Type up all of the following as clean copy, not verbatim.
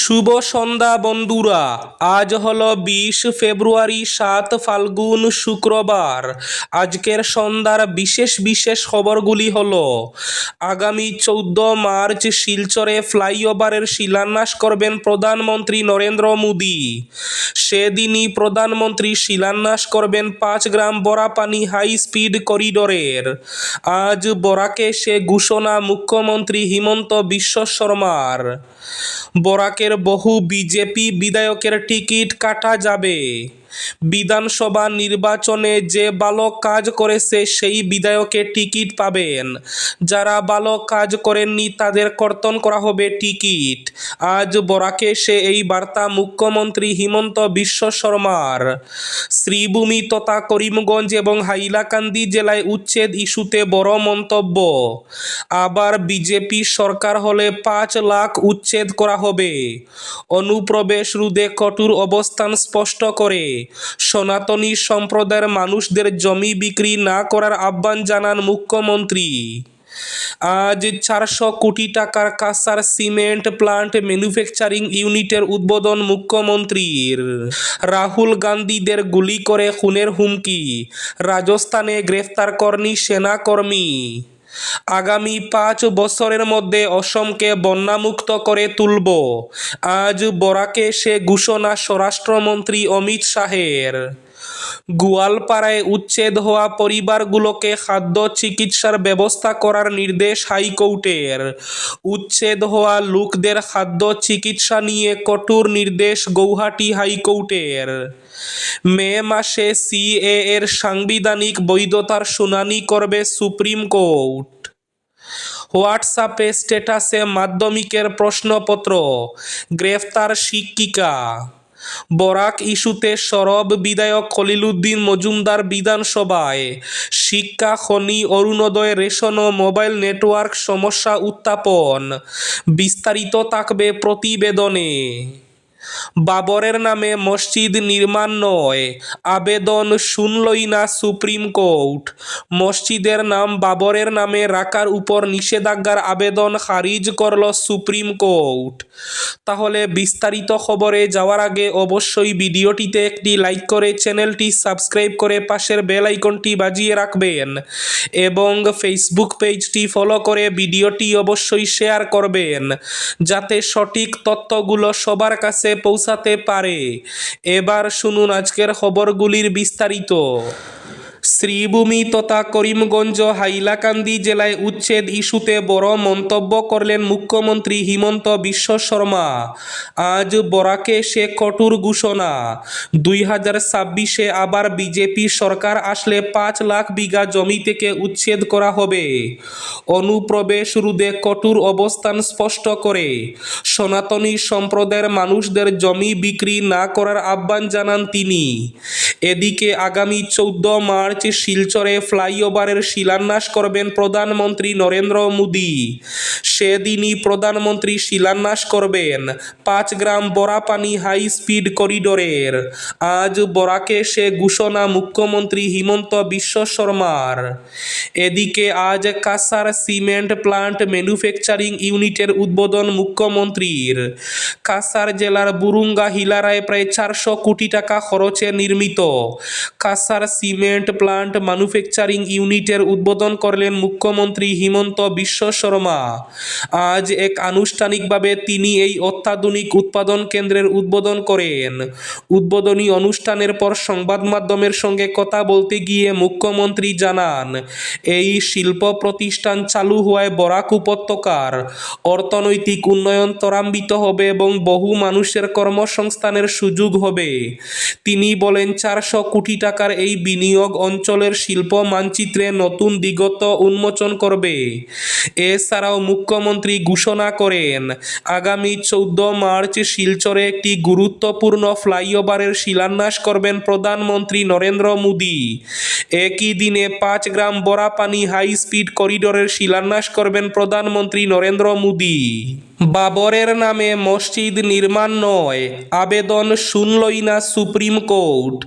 শুভ সন্ধ্যা বন্ধুরা, আজ হলো 20 ফেব্রুয়ারি, 7 ফাল্গুন, শুক্রবার। আজকের সন্ধ্যার বিশেষ বিশেষ খবরগুলি হলো: আগামী 14 মার্চ শিলচরে ফ্লাইওভারের শিলান্যাস করবেন প্রধানমন্ত্রী নরেন্দ্র মোদী। সেদিনই প্রধানমন্ত্রী শিলান্যাস করবেন 5 গ্রাম বরাপানি হাই স্পিড করিডোরের। আজ বরাকে সে ঘোষণা মুখ্যমন্ত্রী হিমন্ত বিশ্ব শর্মার। বরাকের বহু বিজেপি বিধায়কের টিকিট কাটা যাবে। বিধানসভা নির্বাচনে যে ভালো কাজ করেছে সেই বিধায়কের টিকিট পাবেন। যারা ভালো কাজ করেননি তাদের কর্তন করা হবে টিকিট। আজ বরাকে সে এই বার্তা মুখ্যমন্ত্রী হিমন্ত বিশ্ব শর্মার। শ্রীভূমি তথা করিমগঞ্জ এবং হাইলাকান্দি জেলায় উচ্ছেদ ইস্যুতে বড় মন্তব্য। আবার বিজেপি সরকার হলে 5 লাখ উচ্ছেদ করা হবে। অনুপ্রবেশ রোধে কঠোর অবস্থান স্পষ্ট করে সনাতনী সম্প্রদায়ের মানুষদের জমি বিক্রি না করার আহ্বান জানান মুখ্যমন্ত্রী। আজ 400 কোটি টাকার কাঁসার সিমেন্ট প্লান্ট ম্যানুফ্যাকচারিং ইউনিটের উদ্বোধন মুখ্যমন্ত্রীর। রাহুল গান্ধীদের গুলি করে খুনের হুমকি, রাজস্থানে গ্রেফতার করেনি সেনাকর্মী। আগামী 5 বছরের মধ্যে অসমকে বন্যামুক্ত করে তুলব। আজ বরাকে সে ঘোষণা স্বরাষ্ট্রমন্ত্রী অমিত শাহের। গোয়ালপাড়ায় উচ্ছেদ হওয়া পরিবারগুলোকে খাদ্য চিকিৎসার ব্যবস্থা করার নির্দেশ হাইকোর্টের। উচ্ছেদ হওয়া লোকদের খাদ্য চিকিৎসা নিয়ে কঠোর নির্দেশ গৌহাটি হাইকোর্টের। মে মাসে সিএএর সাংবিধানিক বৈধতার শুনানি করবে সুপ্রিম কোর্ট। হোয়াটসঅ্যাপে স্ট্যাটাসে মাধ্যমিকের প্রশ্নপত্র, গ্রেফতার শিক্ষিকা। বরাক ইস্যুতে সরব বিধায়ক খলিলুদ্দিন মজুমদার বিধানসভায়। শিক্ষা, খনি, অরুণোদয়, রেশন ও মোবাইল নেটওয়ার্ক সমস্যা উত্থাপন। বিস্তারিত থাকবে প্রতিবেদনে। বাবরের নামে মসজিদ নির্মাণ নয়, আবেদন শুনলই না সুপ্রিম কোর্ট। মসজিদের নাম বাবরের নামে রাখার উপর নিষেধাজ্ঞার আবেদন খারিজ করল সুপ্রিম কোর্ট। তাহলে বিস্তারিত খবরে যাওয়ার আগে অবশ্যই ভিডিওটিতে একটি লাইক করে চ্যানেলটি সাবস্ক্রাইব করে পাশের বেল আইকনটি বাজিয়ে রাখবেন এবং ফেসবুক পেজটি ফলো করে ভিডিওটি অবশ্যই শেয়ার করবেন যাতে সঠিক তথ্যগুলো সবার কাছে পৌঁছাতে পারে। এবার শুনুন আজকের খবরগুলির বিস্তারিত। শ্রীভূমি তথা করিমগঞ্জ হাইলাকান্দি জেলায় উচ্ছেদ ইস্যুতে বড় মন্তব্য করলেন মুখ্যমন্ত্রী হিমন্ত বিশ্ব শর্মা। আজ বরাকে সে কঠোর ঘোষণা। 2026-এ আবার বিজেপি সরকার আসলে 5 লাখ বিঘা জমি থেকে উচ্ছেদ করা হবে। অনুপ্রবেশ রোধে কঠোর অবস্থান স্পষ্ট করে সনাতনী সম্প্রদায়ের মানুষদের জমি বিক্রি না করার আহ্বান জানান তিনি। এদিকে আগামী 14 মার্চ শিলচরে ফ্লাইওভারের শিলান্যাস করবেন প্রধানমন্ত্রী নরেন্দ্র মোদী। সেদিনই প্রধানমন্ত্রী শিলান্যাস করবেন 5 গ্রাম বরাপানি হাই স্পিড করিডোরের। আজ বরাকে সে ঘোষণা মুখ্যমন্ত্রী হিমন্ত বিশ্ব শর্মার। এদিকে আজ কাঁসার সিমেন্ট প্লান্ট ম্যানুফ্যাকচারিং ইউনিটের উদ্বোধন মুখ্যমন্ত্রীর। কাঁসার জেলার বুরুঙ্গা হিলারায় প্রায় 400 কোটি টাকা খরচে নির্মিত কাঁসার সিমেন্ট প্লান্ট ম্যানুফ্যাকচারিং ইউনিটের উদ্বোধন করলেন মুখ্যমন্ত্রী হিমন্ত বিশ্ব শর্মা। আজ এক আনুষ্ঠানিকভাবে তিনি এই অত্যাধুনিক উৎপাদন কেন্দ্রের উদ্বোধন করেন। উদ্বোধনী অনুষ্ঠানের পর সংবাদ মাধ্যমের সঙ্গে কথা বলতে গিয়ে মুখ্যমন্ত্রী জানান, এই শিল্প প্রতিষ্ঠান চালু হওয়ায় বরাক উপত্যকার অর্থনৈতিক উন্নয়ন ত্বরান্বিত হবে এবং বহু মানুষের কর্মসংস্থানের সুযোগ হবে। তিনি বলেন, 400 কোটি টাকার এই বিনিয়োগ অঞ্চলের শিল্প মানচিত্রে নতুন দিগন্ত উন্মোচন করবে। এছাড়াও মুখ্যমন্ত্রী ঘোষণা করেন, আগামী 14 মার্চ শিলচরে একটি গুরুত্বপূর্ণ ফ্লাইওভারের শিলান্যাস করবেন প্রধানমন্ত্রী নরেন্দ্র মোদী। একই দিনে 5 গ্রাম বরাপানি হাই স্পিড করিডোরের শিলান্যাস করবেন প্রধানমন্ত্রী নরেন্দ্র মোদী। বাবরের নামে মসজিদ নির্মাণ নয়, আবেদন শুনলই না সুপ্রিম কোর্ট।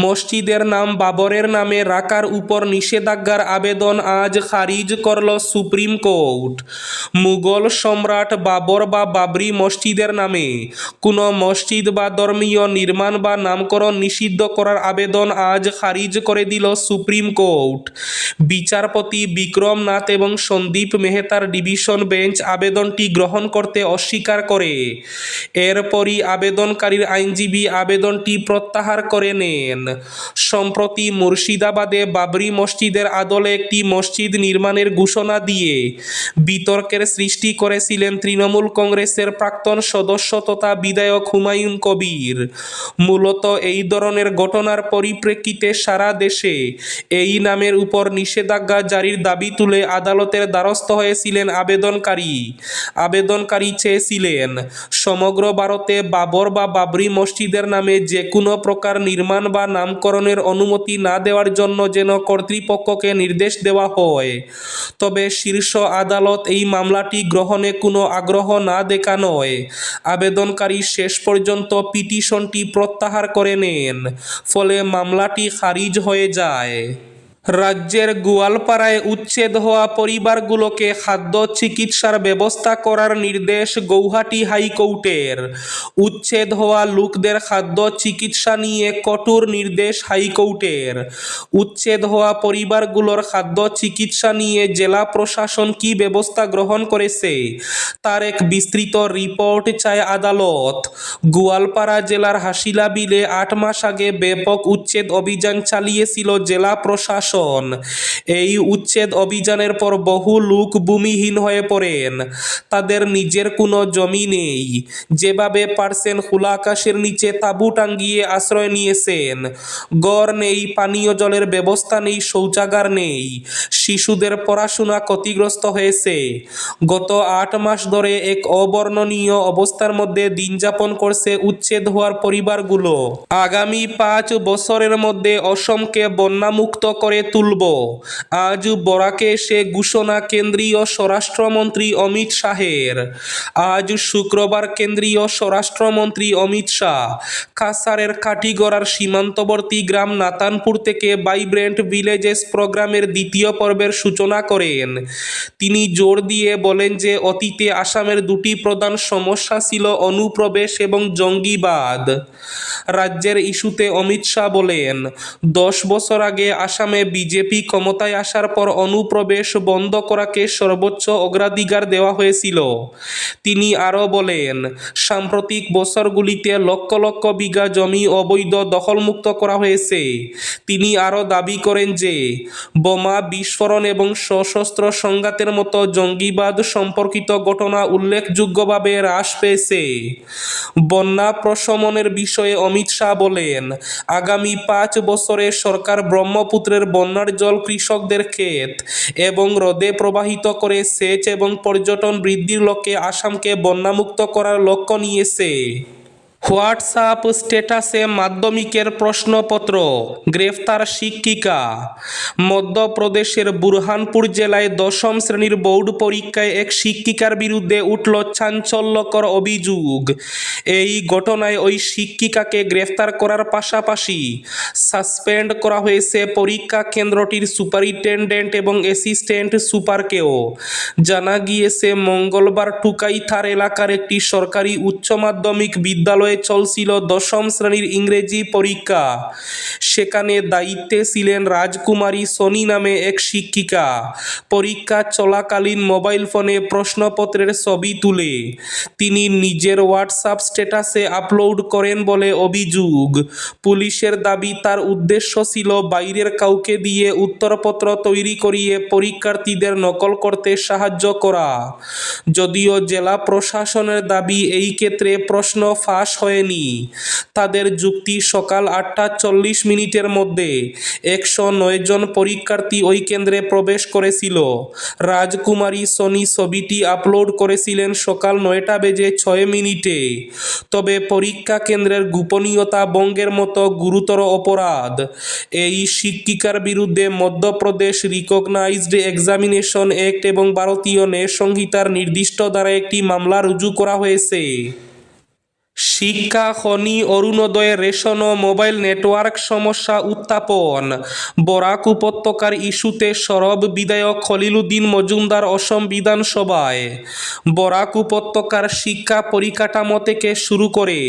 মসজিদের নাম বাবরের নামে রাখার উপর নিষেধাজ্ঞার আবেদন আজ খারিজ করল সুপ্রিম কোর্ট। মুঘল সম্রাট বাবর বা বাবরি মসজিদের নামে কোনো মসজিদ বা ধর্মীয় নির্মাণ বা নামকরণ নিষিদ্ধ করার আবেদন আজ খারিজ করে দিল সুপ্রিম কোর্ট। বিচারপতি বিক্রম নাথ এবং সন্দীপ মেহতার ডিভিশন বেঞ্চ আবেদনটি গ্রহণ করতে অস্বীকার করে। এরপরই আবেদনকারীর আইনজীবী আবেদনটি প্রত্যাহার করে নেন। সম্প্রতি মুর্শিদাবাদে বাবরি মসজিদের আদলে একটি মসজিদ নির্মাণের ঘোষণা দিয়ে বিতর্কের সৃষ্টি করেছিলেন তৃণমূল কংগ্রেসের প্রাক্তন সদস্য তথা বিধায়ক হুমায়ুন কবির। মূলত এই ধরনের ঘটনার পরিপ্রেক্ষিতে সারা দেশে এই নামের উপর নিষেধাজ্ঞা জারির দাবি তুলে আদালতের দ্বারস্থ হয়েছিলেন আবেদনকারী চেয়েছিলেন সমগ্র ভারতে বাবর বা বাবরি মসজিদের নামে যে কোনো প্রকার নির্মাণ বা নামকরণের অনুমতি না দেওয়ার জন্য যেন কর্তৃপক্ষকে নির্দেশ দেওয়া হয়। তবে শীর্ষ আদালত এই মামলাটি গ্রহণে কোনো আগ্রহ না দেখানোয় আবেদনকারী শেষ পর্যন্ত পিটিশনটি প্রত্যাহার করে নেন। ফলে মামলাটি খারিজ হয়ে যায়। রাজ্যের গোয়ালপাড়ায় উচ্ছেদ হওয়া পরিবারগুলোকে খাদ্য চিকিৎসার ব্যবস্থা করার নির্দেশ গৌহাটি হাইকোর্টের। উচ্ছেদ হওয়া লোকদের খাদ্য চিকিৎসা নিয়ে কঠোর নির্দেশ হাইকোর্টের। উচ্ছেদ হওয়া পরিবারগুলোর খাদ্য চিকিৎসা নিয়ে জেলা প্রশাসন কী ব্যবস্থা গ্রহণ করেছে তার এক বিস্তৃত রিপোর্ট চায় আদালত। গোয়ালপাড়া জেলার হাসিলা বিলে 8 মাস আগে ব্যাপক উচ্ছেদ অভিযান চালিয়েছিল জেলা প্রশাসন। এই উচ্ছেদ অভিযানের পর বহু লোক ভূমিহীন হয়ে পড়েন। তাদের নিজের কোনো জমি নেই। যেভাবে পারছেন খোলা আকাশের নিচে তাঁবু টাঙ্গিয়ে আশ্রয় নিয়েছেন। ঘর নেই, পানীয় জলের ব্যবস্থা নেই, শৌচাগার নেই। শিশুদের পড়াশোনা ক্ষতিগ্রস্ত হয়েছে। গত 8 মাস ধরে এক অবর্ণনীয় অবস্থার মধ্যে দিন যাপন করছে উচ্ছেদ হওয়ার পরিবারগুলো। আগামী 5 বছরের মধ্যে অসমকে বন্যামুক্ত করে তুলব। আজ বরাকে এসে ঘোষণা কেন্দ্রীয় স্বরাষ্ট্রমন্ত্রী অমিত শাহের। আজ শুক্রবার কেন্দ্রীয় স্বরাষ্ট্রমন্ত্রী অমিত শাহ কাছাড়ের কাঠিগড়ার সীমান্তবর্তী গ্রাম নাতানপুর থেকে ভাইব্রেন্ট ভিলেজেস প্রোগ্রামের দ্বিতীয় পর্বের সূচনা করেন। তিনি জোর দিয়ে বলেন যে অতীতে আসামের 2টি প্রধান সমস্যা ছিল অনুপ্রবেশ এবং জঙ্গিবাদ। রাজ্যের ইস্যুতে অমিত শাহ বলেন, 10 বছর আগে আসামে বিজেপি ক্ষমতায় আসার পর অনুপ্রবেশ বন্ধ করাকে সর্বোচ্চ অগ্রাধিকার দেওয়া হয়েছিল। তিনি আরও বলেন, সাম্প্রতিক বছরগুলিতে লক্ষ লক্ষ বিঘা জমি অবৈধ দখলমুক্ত করা হয়েছে। তিনি আরও দাবি করেন যে বোমা বিস্ফোরণ এবং সশস্ত্র সংঘাতের মতো জঙ্গিবাদ সম্পর্কিত ঘটনা উল্লেখযোগ্যভাবে হ্রাস পেয়েছে। বন্যা প্রশমনের বিষয়ে অমিত শাহ বলেন, আগামী 5 বছরে সরকার ব্রহ্মপুত্রের বন্যার জল কৃষকদের ক্ষেত এবং হ্রদে প্রবাহিত করে সেচ এবং পর্যটন বৃদ্ধির লক্ষ্যে আসামকে বন্যামুক্ত করার লক্ষ্য নিয়েছে। হোয়াটসঅ্যাপ স্ট্যাটাসে মাধ্যমিকের প্রশ্নপত্র, গ্রেফতার শিক্ষিকা। মধ্যপ্রদেশের বুরহানপুর জেলায় 10ম শ্রেণীর বোর্ড পরীক্ষায় এক শিক্ষিকার বিরুদ্ধে উঠল চাঞ্চল্যকর অভিযোগ। এই ঘটনায় ওই শিক্ষিকাকে গ্রেফতার করার পাশাপাশি সাসপেন্ড করা হয়েছে পরীক্ষা কেন্দ্রটির সুপারিনটেনডেন্ট এবং অ্যাসিস্ট্যান্ট সুপারকেও। জানা গিয়েছে, মঙ্গলবার টুকাইথার এলাকার একটি সরকারি উচ্চ মাধ্যমিক বিদ্যালয়ে চলছিল 10ম শ্রেণীর ইংরেজি পরীক্ষা। সেখানে দায়িত্বে ছিলেন রাজকুমারী সোনি নামে এক শিক্ষিকা। পরীক্ষা চলাকালীন মোবাইল ফোনে প্রশ্নপত্রের ছবি তুলে তিনি নিজের হোয়াটসঅ্যাপ স্ট্যাটাসে আপলোড করেন বলে অভিযোগ। পুলিশের দাবি, তার উদ্দেশ্য ছিল বাইরের কাউকে দিয়ে উত্তরপত্র তৈরি করিয়ে পরীক্ষার্থীদের নকল করতে সাহায্য করা। যদিও জেলা প্রশাসনের দাবি, এই ক্ষেত্রে প্রশ্ন ফাঁস হয়নি। তাদের যুক্তি, সকাল 8টা 40 মিনিটের মধ্যে 109 জন পরীক্ষার্থী ওই কেন্দ্রে প্রবেশ করেছিল। রাজকুমারী সোনি ছবিটি আপলোড করেছিলেন সকাল 9টা বেজে 6 মিনিটে। তবে পরীক্ষা কেন্দ্রের গোপনীয়তা ভঙ্গের মতো গুরুতর অপরাধ এই শিক্ষিকার বিরুদ্ধে মধ্যপ্রদেশ রিকগনাইজড এক্সামিনেশন অ্যাক্ট এবং ভারতীয় ন্যায় সংহিতার নির্দিষ্ট ধারায় একটি মামলা রুজু করা হয়েছে। শিক্ষা খনি অরুণোদয় রেশন ও মোবাইল নেটওয়ার্ক সমস্যা উত্থাপন বরাক উপত্যকার ইস্যুতে সরব বিধায়ক খলিল উদ্দিন মজুমদার অসম বিধানসভায়। বরাক উপত্যকার শিক্ষা পরিকাঠামো থেকে শুরু করে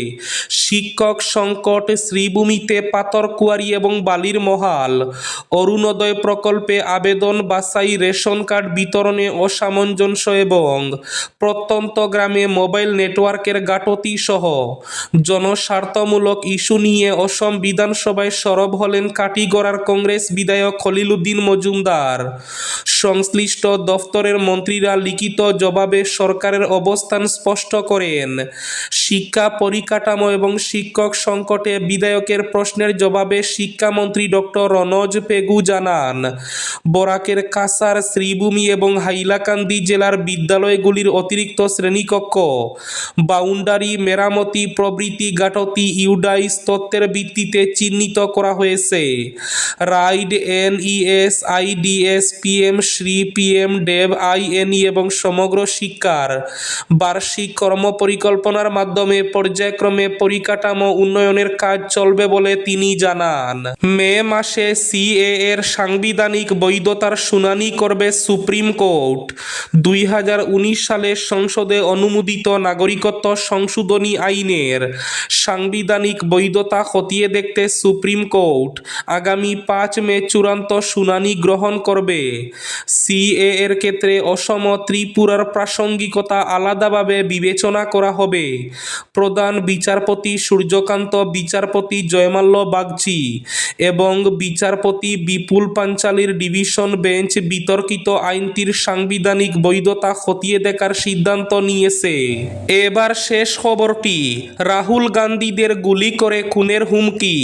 শিক্ষক সংকট, শ্রীভূমিতে পাথরকুয়ারি এবং বালির মহাল, অরুণোদয় প্রকল্পে আবেদন বাছাই, রেশন কার্ড বিতরণে অসামঞ্জস্য এবং প্রত্যন্ত গ্রামে মোবাইল নেটওয়ার্কের গাফিলতি সহ জনস্বার্থমূলক ইস্যু নিয়ে অসম বিধানসভায় সরব হলেন কাটিগড়ার কংগ্রেস বিধায়ক খলিল উদ্দিন মজুমদার। সংশ্লিষ্ট দফতরের মন্ত্রীরা লিখিত জবাবে সরকারের অবস্থান স্পষ্ট করেন। শিক্ষা পরিকাঠামো এবং শিক্ষক সংকটে বিধায়কের প্রশ্নের জবাবে শিক্ষামন্ত্রী ডক্টর রনজ পেগু জানান, বরাকের কাছাড়, শ্রীভূমি এবং হাইলাকান্দি জেলার বিদ্যালয়গুলির অতিরিক্ত শ্রেণীকক্ষ, বাউন্ডারি মেরামতি প্রভৃতি গাফিলতি ইউডাইস তথ্যের ভিত্তিতে চিহ্নিত করা হয়েছে। রাইড, এনইএস, আইডিএস, পিএম শ্রী, পিএম ডেভ, আইএনই এবং সমগ্র শিক্ষার বার্ষিক কর্মপরিকল্পনার মাধ্যমে পর্যায়ক্রমে পরিকাঠামো উন্নয়নের কাজ চলবে বলে তিনি জানান। মে মাসে সিএএর সাংবিধানিক বৈধতার শুনানি করবে সুপ্রিম কোর্ট। 2019 সালে সংসদে অনুমোদিত নাগরিকত্ব সংশোধনী আইনের সাংবিধানিক বৈধতা খতিয়ে দেখতে সুপ্রিম কোর্ট আগামী 5 মে চূড়ান্ত শুনানি গ্রহণ করবে। সিএএর ক্ষেত্রে অসম, ত্রিপুরার প্রাসঙ্গিকতা আলাদাভাবে বিবেচনা করা হবে। প্রধান বিচারপতি সূর্যকান্ত, বিচারপতি জয়মাল্য বাগচি এবং বিচারপতি বিপুল পাঞ্চালির ডিভিশন বেঞ্চ বিতর্কিত আইনটির সাংবিধানিক বৈধতা খতিয়ে দেখার সিদ্ধান্ত নিয়েছে। এবার শেষ খবরটি, রাহুল গান্ধীদের গুলি করে খুনের হুমকি,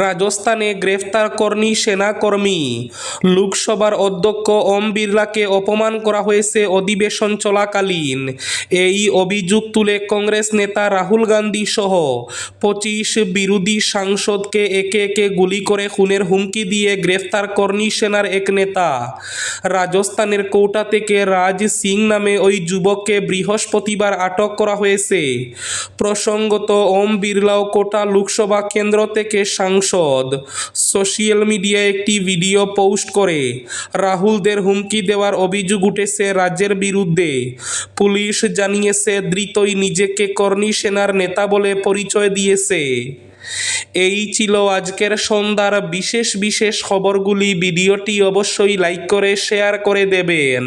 রাজস্থানে গ্রেফতার কর্মী সেনাকর্মী। লোকসভার অধ্যক্ষ ওম বিড়লাকে অপমান করা হয়েছে অধিবেশন চলাকালীন। এই অভিযোগ তুলে কংগ্রেস নেতা রাহুল গান্ধী সহ 25 বিরোধী সাংসদকে একে একে গুলি করে খুনের হুমকি দিয়ে গ্রেফতার কর্মী সেনার এক নেতা। রাজস্থানের কোটা থেকে রাজ সিং নামে ওই যুবককে বৃহস্পতিবার আটক করা হয়েছে। প্রসঙ্গত, ওম বিড়লাও কোটা লোকসভা কেন্দ্র থেকে সাংসদ। সোশ্যাল মিডিয়ায় একটি ভিডিও পোস্ট করে রাহুলদের হুমকি দেওয়ার অভিযোগ উঠেছে রাজ্যের বিরুদ্ধে। পুলিশ জানিয়েছে, ধৃতই নিজেকে কর্মী সেনার নেতা বলে পরিচয় দিয়েছে। এই ছিল আজকের সন্ধ্যার বিশেষ খবরগুলি। ভিডিওটি অবশ্যই লাইক করে শেয়ার করে দেবেন।